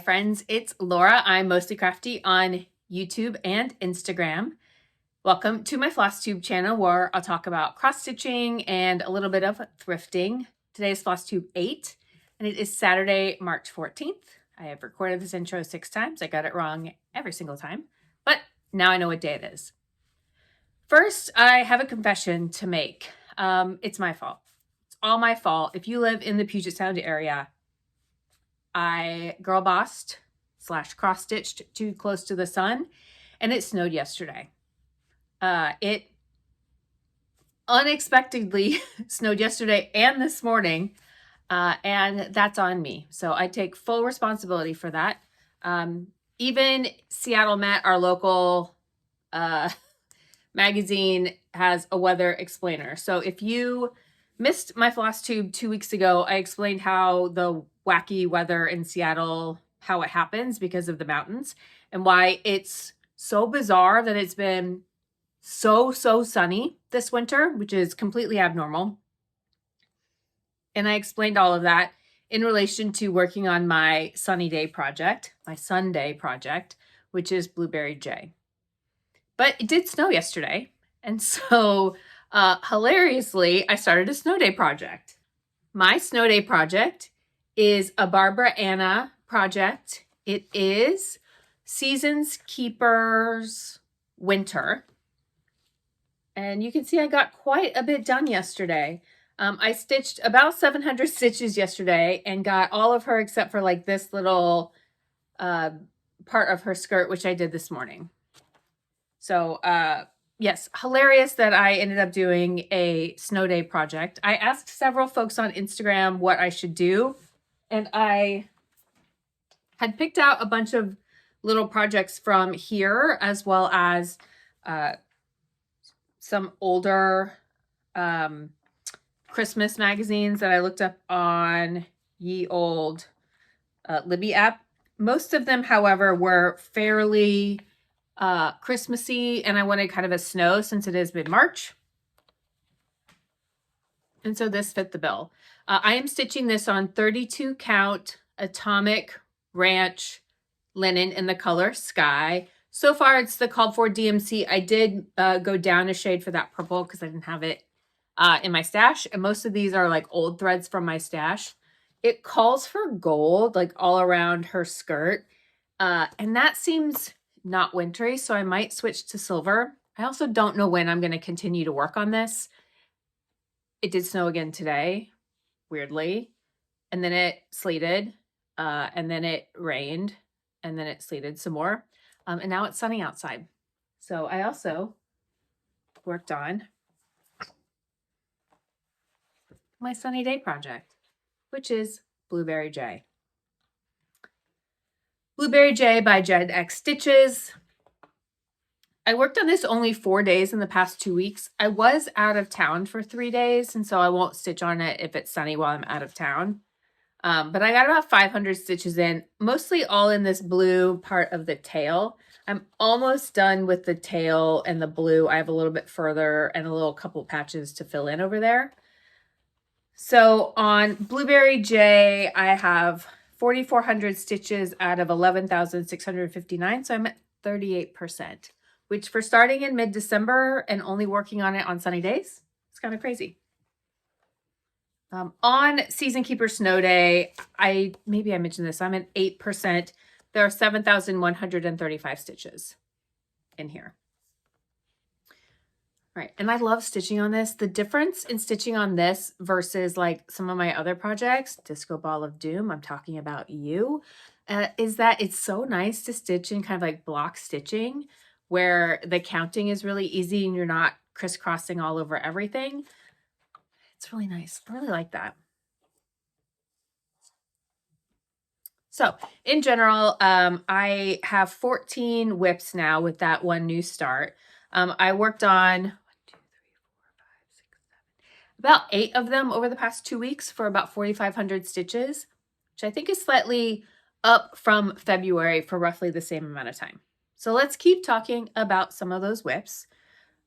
friends, it's Laura. I'm Mostly Crafty on YouTube and Instagram. Welcome to my Flosstube channel where I'll talk about cross-stitching and a little bit of thrifting. Today is Flosstube 8 and it is Saturday, March 14th. I have recorded this intro 6 times. I got it wrong every single time, but now I know what day it is. First, I have a confession to make. It's my fault. It's all my fault. If you live in the Puget Sound area, I girl bossed / cross stitched too close to the sun, and it snowed yesterday. It unexpectedly snowed yesterday and this morning, and that's on me. So I take full responsibility for that. Even Seattle Met, our local magazine, has a weather explainer. So if you missed my Flosstube 2 weeks ago, I explained how the wacky weather in Seattle, how it happens because of the mountains, and why it's so bizarre that it's been so sunny this winter, which is completely abnormal. And I explained all of that in relation to working on my sunny day project, my Sunday project, which is Blueberry J. But it did snow yesterday, and so hilariously, I started a snow day project. My snow day project is a Barbara Anna project. It is Seasons Keepers Winter. And you can see I got quite a bit done yesterday. I stitched about 700 stitches yesterday and got all of her except for like this little part of her skirt, which I did this morning. So yes, hilarious that I ended up doing a snow day project. I asked several folks on Instagram what I should do, and I had picked out a bunch of little projects from here, as well as some older Christmas magazines that I looked up on ye old Libby app. Most of them, however, were fairly Christmassy, and I wanted kind of a snow since it is mid-March. And so this fit the bill. I am stitching this on 32 count Atomic Ranch linen in the color Sky. So far it's the called for DMC. I did go down a shade for that purple because I didn't have it in my stash. And most of these are like old threads from my stash. It calls for gold like all around her skirt. And that seems not wintry, so I might switch to silver. I also don't know when I'm going to continue to work on this. It did snow again today, weirdly, and then it sleeted, and then it rained, and then it sleeted some more, and now it's sunny outside. So I also worked on my sunny day project, which is Blueberry J. Blueberry J by JEDxStitch. I worked on this only 4 days in the past 2 weeks. I was out of town for 3 days, and so I won't stitch on it if it's sunny while I'm out of town. But I got about 500 stitches in, mostly all in this blue part of the tail. I'm almost done with the tail and the blue. I have a little bit further and a little couple patches to fill in over there. So on Blueberry J, I have 4,400 stitches out of 11,659, so I'm at 38%, which for starting in mid-December and only working on it on sunny days, it's kind of crazy. On Season Keeper Snow Day, maybe I mentioned this, I'm at 8%. There are 7,135 stitches in here. Right, and I love stitching on this. The difference in stitching on this versus like some of my other projects, Disco Ball of Doom, I'm talking about you, is that it's so nice to stitch in kind of like block stitching where the counting is really easy and you're not crisscrossing all over everything. It's really nice. I really like that. So in general, I have 14 whips now with that one new start. I worked on about 8 of them over the past 2 weeks for about 4,500 stitches, which I think is slightly up from February for roughly the same amount of time. So let's keep talking about some of those whips.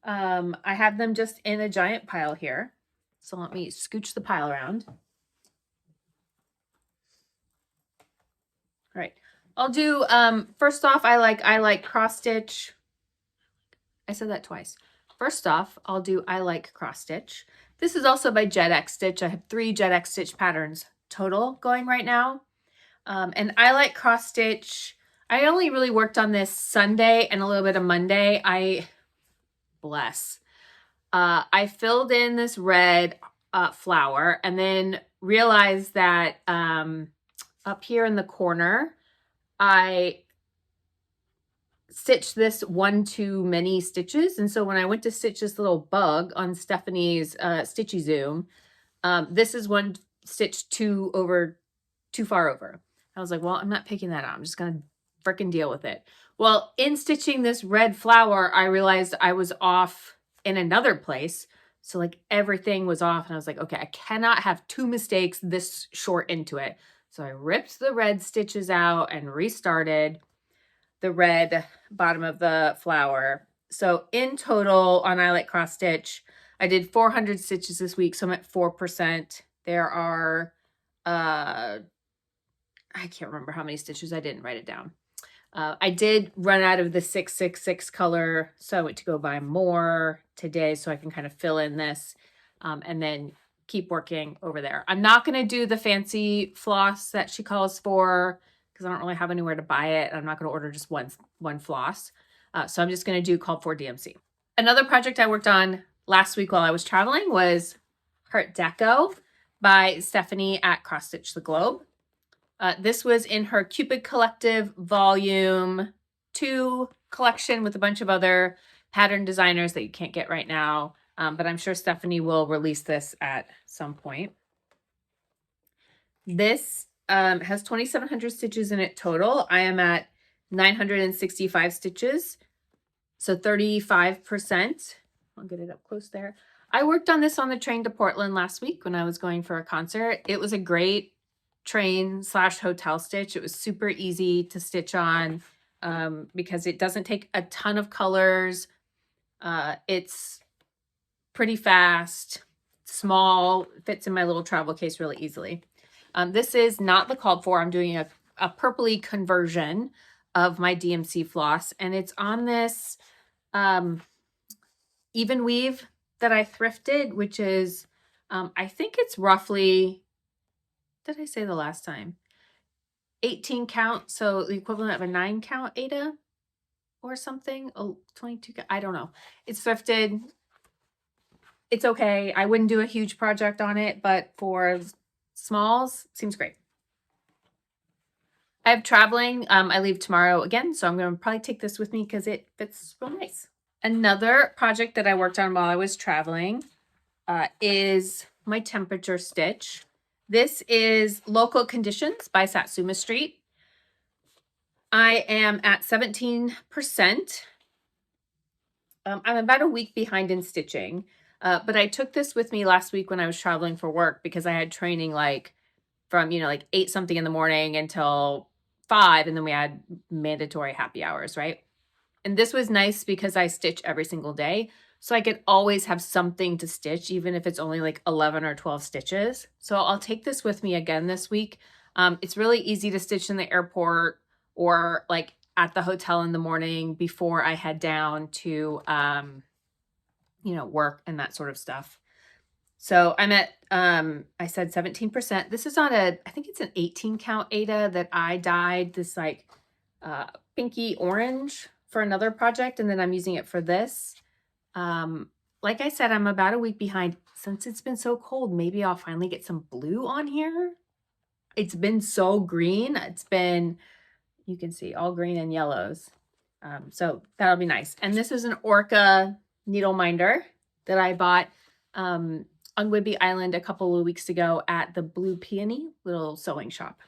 I have them just in a giant pile here. So let me scooch the pile around. All right. I'll do, first off, I like cross stitch. I said that twice. First off, I'll do I like cross stitch. This is also by JEDxStitch. I have 3 JEDxStitch patterns total going right now. And I like cross stitch. I only really worked on this Sunday and a little bit of Monday. I filled in this red flower and then realized that up here in the corner, I stitched this one too many stitches. And so when I went to stitch this little bug on Stephanie's Stitchy Zoom, this is one stitch too far over. I was like, well, I'm not picking that out. I'm just going to frickin' deal with it. Well, in stitching this red flower, I realized I was off in another place. So like everything was off and I was like, okay, I cannot have 2 mistakes this short into it. So I ripped the red stitches out and restarted the red bottom of the flower. So in total on I Like Cross Stitch, I did 400 stitches this week. So I'm at 4%. There are, I can't remember how many stitches. I didn't write it down. I did run out of the 666 color, so I went to go buy more today so I can kind of fill in this and then keep working over there. I'm not going to do the fancy floss that she calls for because I don't really have anywhere to buy it. I'm not going to order just one floss. So I'm just going to do called for DMC. Another project I worked on last week while I was traveling was Heart Deco by Stephanie at Cross Stitch the Globe. This was in her Cupid Collective Volume 2 collection with a bunch of other pattern designers that you can't get right now. But I'm sure Stephanie will release this at some point. This has 2,700 stitches in it total. I am at 965 stitches, so 35%. I'll get it up close there. I worked on this on the train to Portland last week when I was going for a concert. It was a great train/hotel stitch. It was super easy to stitch on because it doesn't take a ton of colors. It's pretty fast, small, fits in my little travel case really easily. This is not the called for. I'm doing a purpley conversion of my DMC floss, and it's on this even weave that I thrifted, which is, I think it's roughly, did I say the last time? 18 count, so the equivalent of a 9 count Ada or something. Oh, 22, I don't know. It's thrifted. It's okay. I wouldn't do a huge project on it, but for smalls, seems great. I have traveling. I leave tomorrow again, so I'm going to probably take this with me because it fits real nice. Another project that I worked on while I was traveling is my temperature stitch. This is Local Conditions by Satsuma Street. I am at 17%. I'm about a week behind in stitching, but I took this with me last week when I was traveling for work because I had training like from, like 8 something in the morning until 5, and then we had mandatory happy hours, right? And this was nice because I stitch every single day. So I could always have something to stitch, even if it's only like 11 or 12 stitches. So I'll take this with me again this week. It's really easy to stitch in the airport or like at the hotel in the morning before I head down to, work and that sort of stuff. So I'm at, I said 17%. This is on I think it's an 18 count Ada that I dyed this like pinky orange for another project. And then I'm using it for this. Like I said, I'm about a week behind. Since it's been so cold, maybe I'll finally get some blue on here. It's been so green. It's been, you can see all green and yellows. So that'll be nice. And this is an Orca needle minder that I bought on Whidbey Island a couple of weeks ago at the Blue Peony little sewing shop.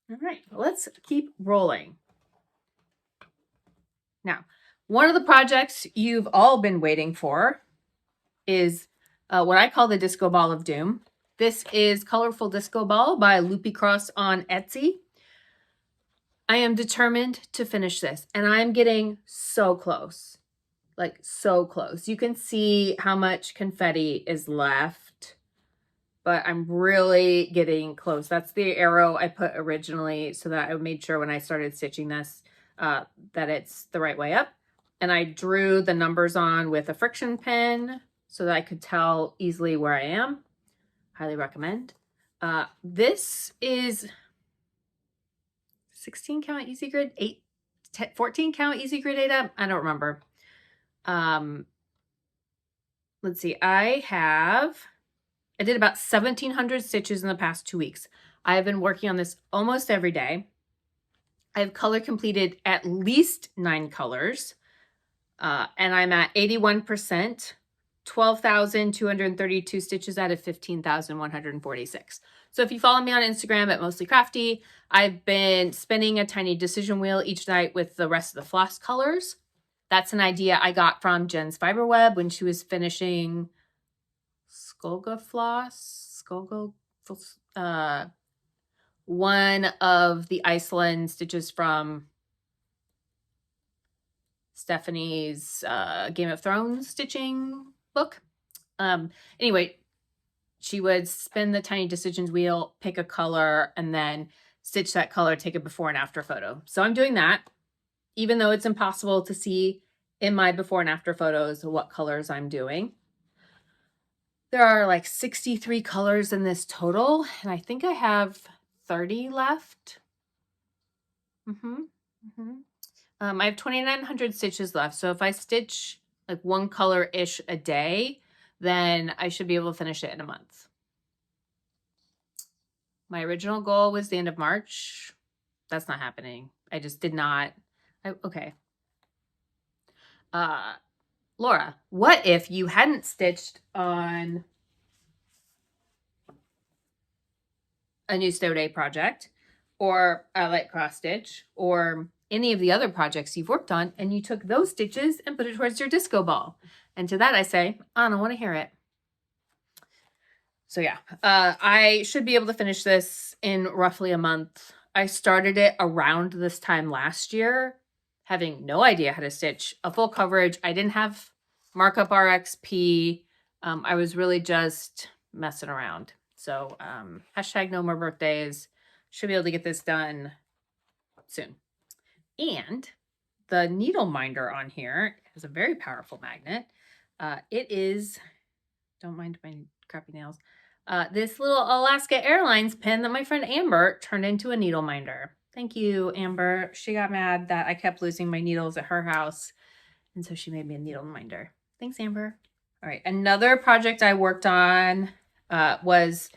All right, let's keep rolling. Now, one of the projects you've all been waiting for is what I call the Disco Ball of Doom. This is Colorful Disco Ball by Loopycross on Etsy. I am determined to finish this, and I'm getting so close, like so close. You can see how much confetti is left. but I'm really getting close. That's the arrow I put originally so that I made sure when I started stitching this that it's the right way up. And I drew the numbers on with a friction pen so that I could tell easily where I am. Highly recommend. This is 16 count easy grid, 14 count easy grid 8 up. I don't remember. Let's see. I did about 1,700 stitches in the past 2 weeks. I have been working on this almost every day. I have color completed at least 9 colors. And I'm at 81%, 12,232 stitches out of 15,146. So if you follow me on Instagram at Mostly Crafty, I've been spinning a tiny decision wheel each night with the rest of the floss colors. That's an idea I got from Jen's Fiberweb when she was finishing one of the Iceland stitches from Stephanie's Game of Thrones stitching book. Anyway, she would spin the tiny decisions wheel, pick a color, and then stitch that color, take a before and after photo. So I'm doing that, even though it's impossible to see in my before and after photos what colors I'm doing. There are like 63 colors in this total, and I think I have 30 left. I have 2,900 stitches left. So if I stitch like one color-ish a day, then I should be able to finish it in a month. My original goal was the end of March. That's not happening. I just did not. Okay. Laura, what if you hadn't stitched on a new Snow Day project or a light cross stitch or any of the other projects you've worked on, and you took those stitches and put it towards your disco ball? And to that I say, I don't want to hear it. So yeah, I should be able to finish this in roughly a month. I started it around this time last year, having no idea how to stitch a full coverage. I didn't have markup RXP. I was really just messing around. So hashtag no more birthdays. Should be able to get this done soon. And the needle minder on here has a very powerful magnet. It is, don't mind my crappy nails, this little Alaska Airlines pin that my friend Amber turned into a needle minder. Thank you, Amber. She got mad that I kept losing my needles at her house, and so she made me a needle minder. Thanks, Amber. All right, another project I worked on was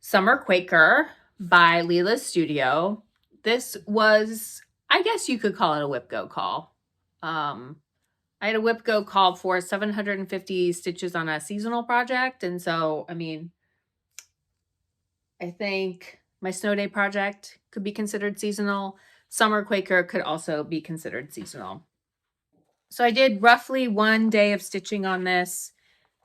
Summer Quaker by Lila's Studio. This was, I guess you could call it a whip go call. I had a whip go call for 750 stitches on a seasonal project. And so, I mean, I think my Snow Day project could be considered seasonal. Summer Quaker could also be considered seasonal. So I did roughly 1 day of stitching on this.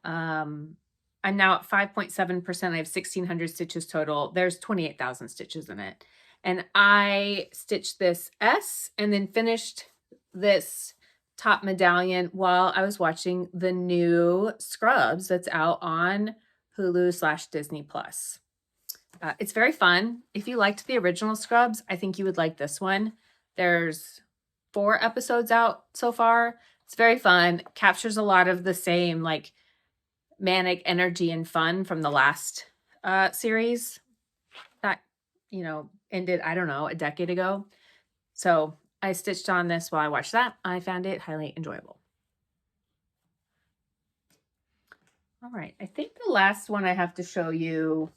I'm now at 5.7%. I have 1,600 stitches total. There's 28,000 stitches in it. And I stitched this S and then finished this top medallion while I was watching the new Scrubs that's out on Hulu/Disney Plus. It's very fun. If you liked the original Scrubs, I think you would like this one. There's 4 episodes out so far. It's very fun. Captures a lot of the same like manic energy and fun from the last series that, you know, ended, I don't know, a decade ago. So I stitched on this while I watched that. I found it highly enjoyable. All right, I think the last one I have to show you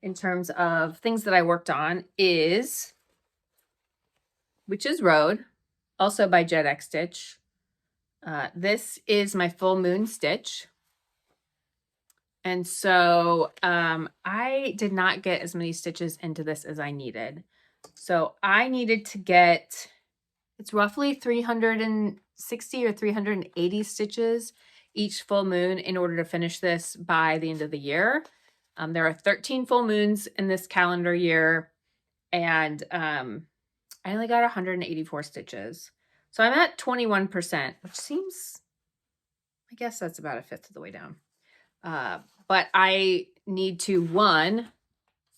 in terms of things that I worked on is Witch's Road, also by JEDxStitch. This is my full moon stitch. And so I did not get as many stitches into this as I needed. So I needed to get, it's roughly 360 or 380 stitches each full moon in order to finish this by the end of the year. There are 13 full moons in this calendar year, and I only got 184 stitches. So I'm at 21%, which seems, I guess that's about a fifth of the way down. But I need to, one,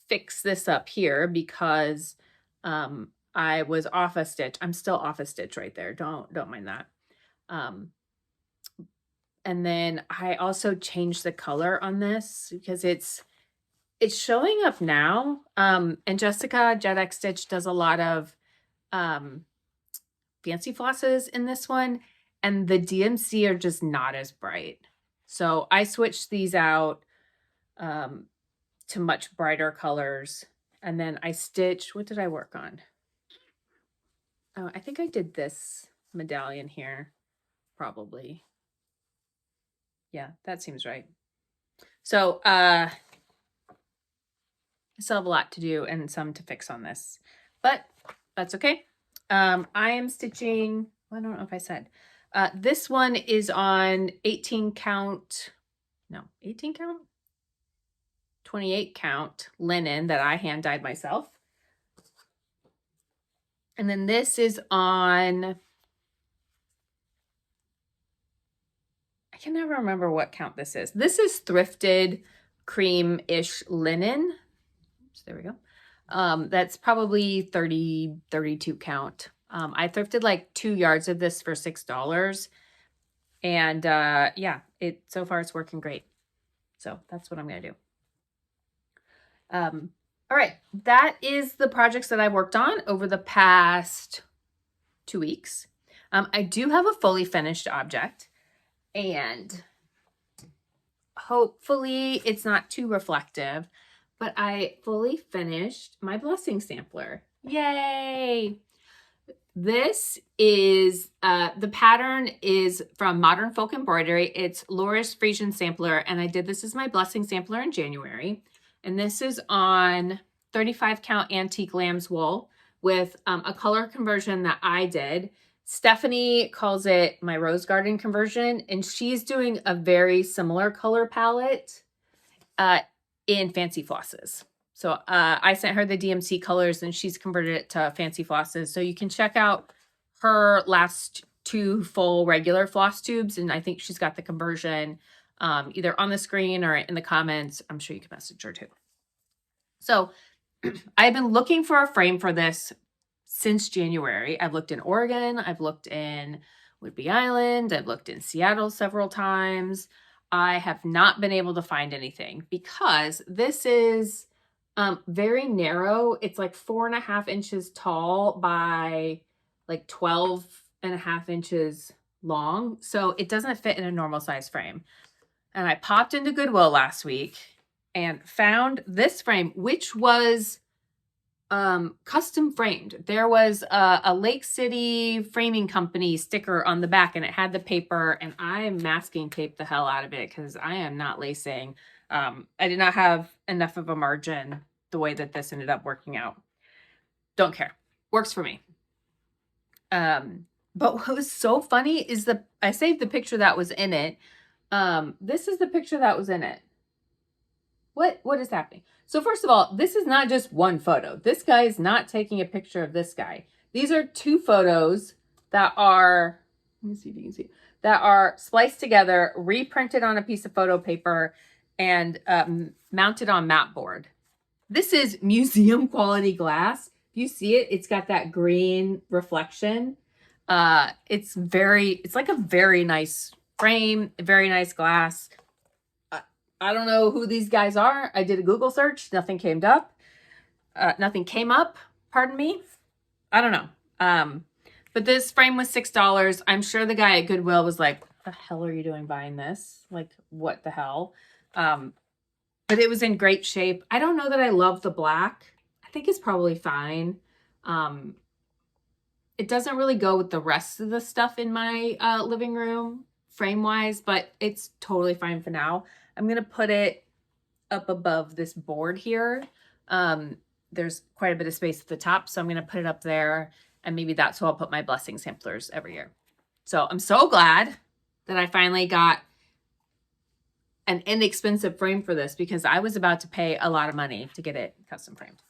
fix this up here because I was off a stitch. I'm still off a stitch right there. Don't mind that. And then I also changed the color on this because it's showing up now. And Jessica JEDxStitch does a lot of fancy flosses in this one, and the DMC are just not as bright. So I switched these out to much brighter colors. And then I stitched, what did I work on? Oh, I think I did this medallion here, probably. Yeah, that seems right. So I still have a lot to do and some to fix on this, but that's okay. I am stitching, I don't know if I said, this one is on 18 count, no, 18 count? 28 count linen that I hand dyed myself. And then this is on, I can never remember what count this is. This is thrifted cream-ish linen. So there we go. That's probably 30, 32 count. I thrifted like 2 yards of this for $6. And yeah, so far it's working great. So that's what I'm going to do. All right, that is the projects that I worked on over the past 2 weeks. I do have a fully finished object, and hopefully it's not too reflective, but I fully finished my blessing sampler. Yay! This is, the pattern is from Modern Folk Embroidery. It's Laura's Frisian Sampler, and I did this as my blessing sampler in January. And this is on 35 count antique lamb's wool with a color conversion that I did. Stephanie calls it my rose garden conversion, and she's doing a very similar color palette in fancy flosses. So I sent her the DMC colors and she's converted it to fancy flosses. So you can check out her last 2 full regular floss tubes, and I think she's got the conversion either on the screen or in the comments. I'm sure you can message her too. So I've been looking for a frame for this since January. I've looked in Oregon, I've looked in Whidbey Island, I've looked in Seattle several times. I have not been able to find anything because this is very narrow. It's like 4.5 inches tall by like 12.5 inches long. So it doesn't fit in a normal size frame. And I popped into Goodwill last week and found this frame, which was custom framed. There was a Lake City framing company sticker on the back, and it had the paper, and I masking taped the hell out of it because I am not lacing. I did not have enough of a margin the way that this ended up working out. Don't care. Works for me. But what was so funny is I saved the picture that was in it. This is the picture that was in it. What is happening? So first of all, this is not just one photo. This guy is not taking a picture of this guy. These are 2 photos that are, let me see if you can see, that are spliced together, reprinted on a piece of photo paper, and mounted on mat board. This is museum quality glass. If you see it, it's got that green reflection. It's like a very nice frame, very nice glass. I don't know who these guys are. I did a Google search. Nothing came up. Pardon me. I don't know. But this frame was $6. I'm sure the guy at Goodwill was like, what the hell are you doing buying this? Like, what the hell? But it was in great shape. I don't know that I love the black. I think it's probably fine. It doesn't really go with the rest of the stuff in my living room frame-wise, but it's totally fine for now. I'm going to put it up above this board here. There's quite a bit of space at the top, so I'm going to put it up there, and maybe that's where I'll put my blessing samplers every year. So I'm so glad that I finally got an inexpensive frame for this because I was about to pay a lot of money to get it custom framed.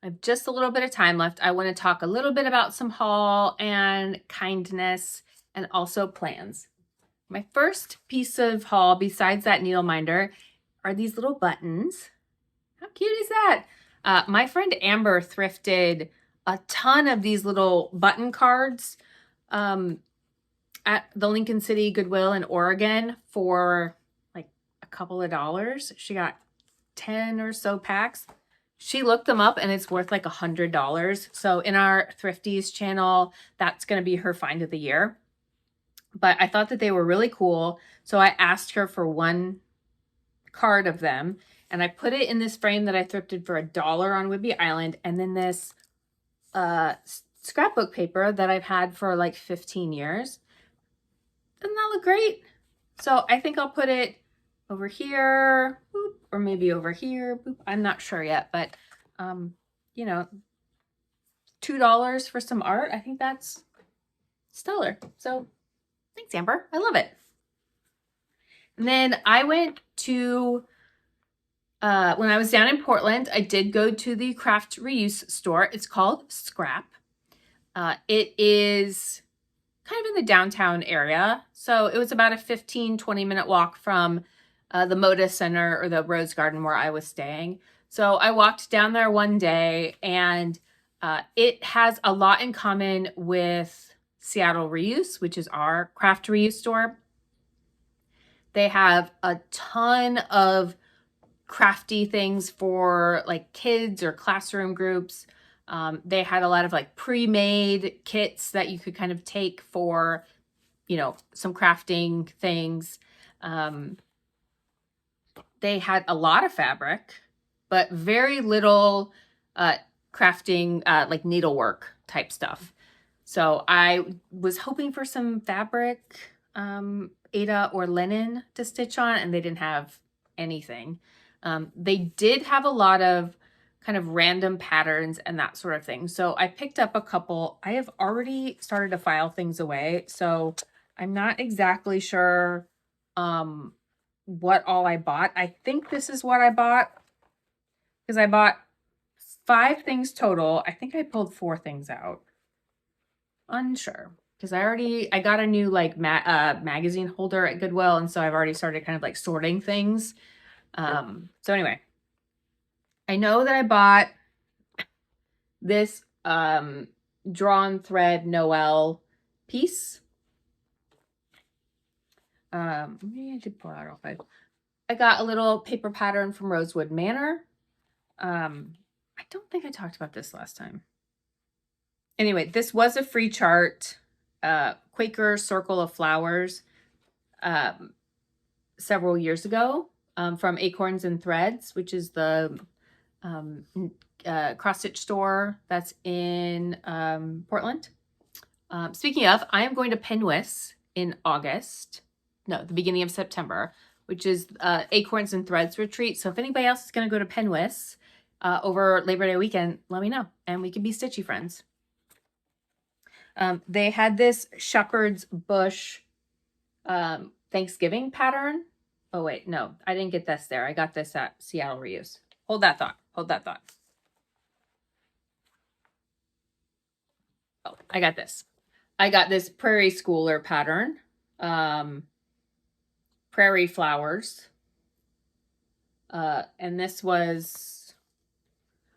I have just a little bit of time left. I want to talk a little bit about some haul and kindness and also plans. My first piece of haul, besides that needle minder, are these little buttons. How cute is that? My friend Amber thrifted a ton of these little button cards at the Lincoln City Goodwill in Oregon for like a couple of dollars. She got 10 or so packs. She looked them up and it's worth like $100. So in our Thrifties channel, that's going to be her find of the year. But I thought that they were really cool. So I asked her for one card of them. And I put it in this frame that I thrifted for $1 on Whidbey Island. And then this scrapbook paper that I've had for like 15 years. Doesn't that look great? So I think I'll put it over here, boop, or maybe over here. Boop. I'm not sure yet, but you know, $2 for some art. I think that's stellar. So thanks, Amber. I love it. And then I went to, when I was down in Portland, I did go to the craft reuse store. It's called Scrap. It is kind of in the downtown area. So it was about a 15-20 minute walk from the Moda Center or the Rose Garden where I was staying. So I walked down there one day, and it has a lot in common with Seattle Reuse, which is our craft reuse store. They have a ton of crafty things for like kids or classroom groups. They had a lot of like pre-made kits that you could kind of take for, you know, some crafting things. They had a lot of fabric, but very little crafting, like needlework type stuff. So I was hoping for some fabric, Ada or linen to stitch on, and they didn't have anything. They did have a lot of kind of random patterns and that sort of thing. So I picked up a couple. I have already started to file things away, so I'm not exactly sure what all I bought. I think this is what I bought, because I bought 5 things total. I think I pulled 4 things out. Unsure, because I got a new like magazine holder at Goodwill, and so I've already started kind of like sorting things. So anyway, I know that I bought this drawn thread Noel piece. Maybe I should pull out all 5. I got a little paper pattern from Rosewood Manor. I don't think I talked about this last time. Anyway, this was a free chart, Quaker Circle of Flowers, several years ago, from Acorns and Threads, which is the cross-stitch store that's in Portland. Speaking of, I am going to Penwis in August. No, the beginning of September, which is Acorns and Threads retreat. So if anybody else is going to go to Penwis over Labor Day weekend, let me know, and we can be stitchy friends. They had this shepherd's bush Thanksgiving pattern. Oh, wait, no, I didn't get this there. I got this at Seattle Reuse. Hold that thought. Hold that thought. Oh, I got this. I got this Prairie Schooler pattern. Prairie flowers. And this was...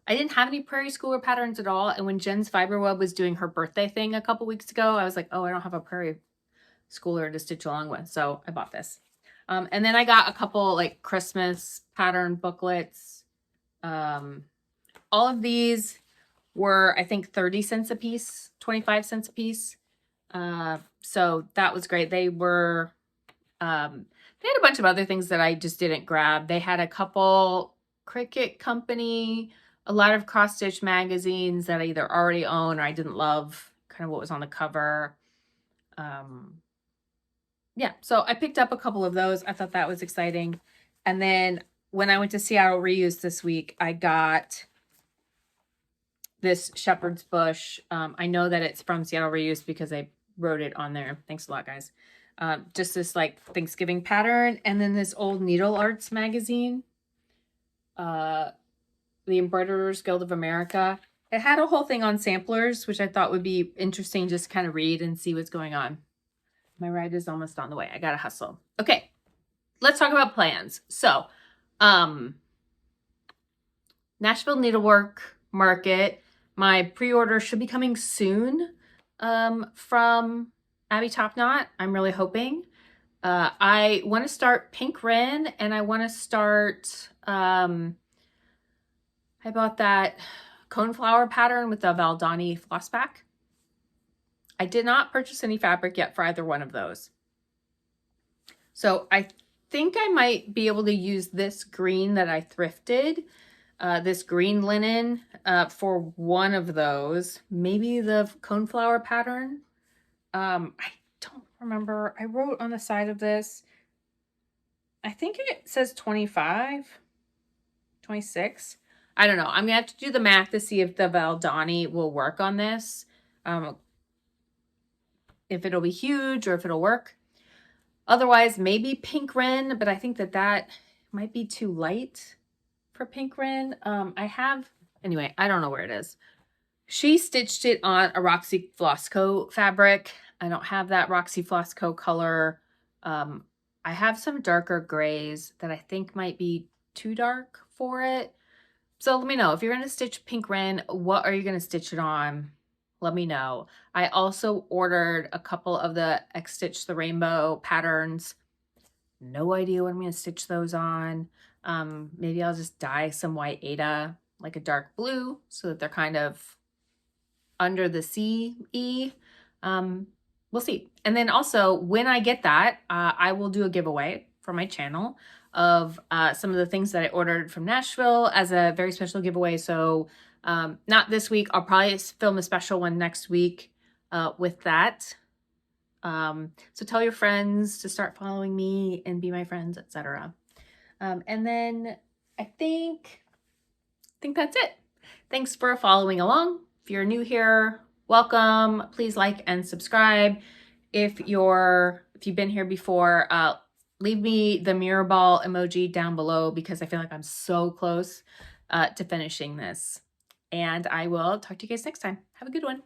I didn't have any Prairie Schooler patterns at all. And when Jen's Fiberweb was doing her birthday thing a couple weeks ago, I was like, oh, I don't have a Prairie Schooler to stitch along with. So I bought this. And then I got a couple like Christmas pattern booklets. All of these were, I think, 30 cents a piece, 25 cents a piece. So that was great. They were, they had a bunch of other things that I just didn't grab. They had a couple Cricut Company, a lot of cross-stitch magazines that I either already own or I didn't love kind of what was on the cover. Yeah, so I picked up a couple of those. I thought that was exciting. And then when I went to Seattle Reuse this week, I got this shepherd's bush. I know that it's from Seattle Reuse because I wrote it on there. Thanks a lot, guys. Just this like Thanksgiving pattern. And then this old Needle Arts magazine. The Embroiderers Guild of America. It had a whole thing on samplers, which I thought would be interesting just kind of read and see what's going on. My ride is almost on the way. I gotta hustle. Okay, let's talk about plans. So, Nashville Needlework Market. My pre-order should be coming soon from Abby Topknot. I'm really hoping. I want to start Pink Wren, and I want to start, I bought that Coneflower pattern with the Valdani floss pack. I did not purchase any fabric yet for either one of those. So I think I might be able to use this green that I thrifted, this green linen for one of those. Maybe the Coneflower pattern. I don't remember. I wrote on the side of this, I think it says 25, 26. I don't know. I'm gonna have to do the math to see if the Valdani will work on this. If it'll be huge or if it'll work. Otherwise, maybe Pink Wren, but I think that that might be too light for Pink Wren. Anyway, I don't know where it is. She stitched it on a Roxy Flossco fabric. I don't have that Roxy Flossco color. I have some darker grays that I think might be too dark for it. So let me know if you're going to stitch Pink Wren, what are you going to stitch it on? Let me know. I also ordered a couple of the JEDxStitch the Rainbow patterns. No idea what I'm going to stitch those on. Maybe I'll just dye some white Aida, like a dark blue, so that they're kind of under the sea-y. We'll see. And then also, when I get that, I will do a giveaway for my channel of some of the things that I ordered from Nashville as a very special giveaway. So not this week. I'll probably film a special one next week with that. So tell your friends to start following me and be my friends, etc. And then I think that's it. Thanks for following along. If you're new here, welcome. Please like and subscribe. If you've been here before, leave me the mirror ball emoji down below because I feel like I'm so close to finishing this. And I will talk to you guys next time. Have a good one.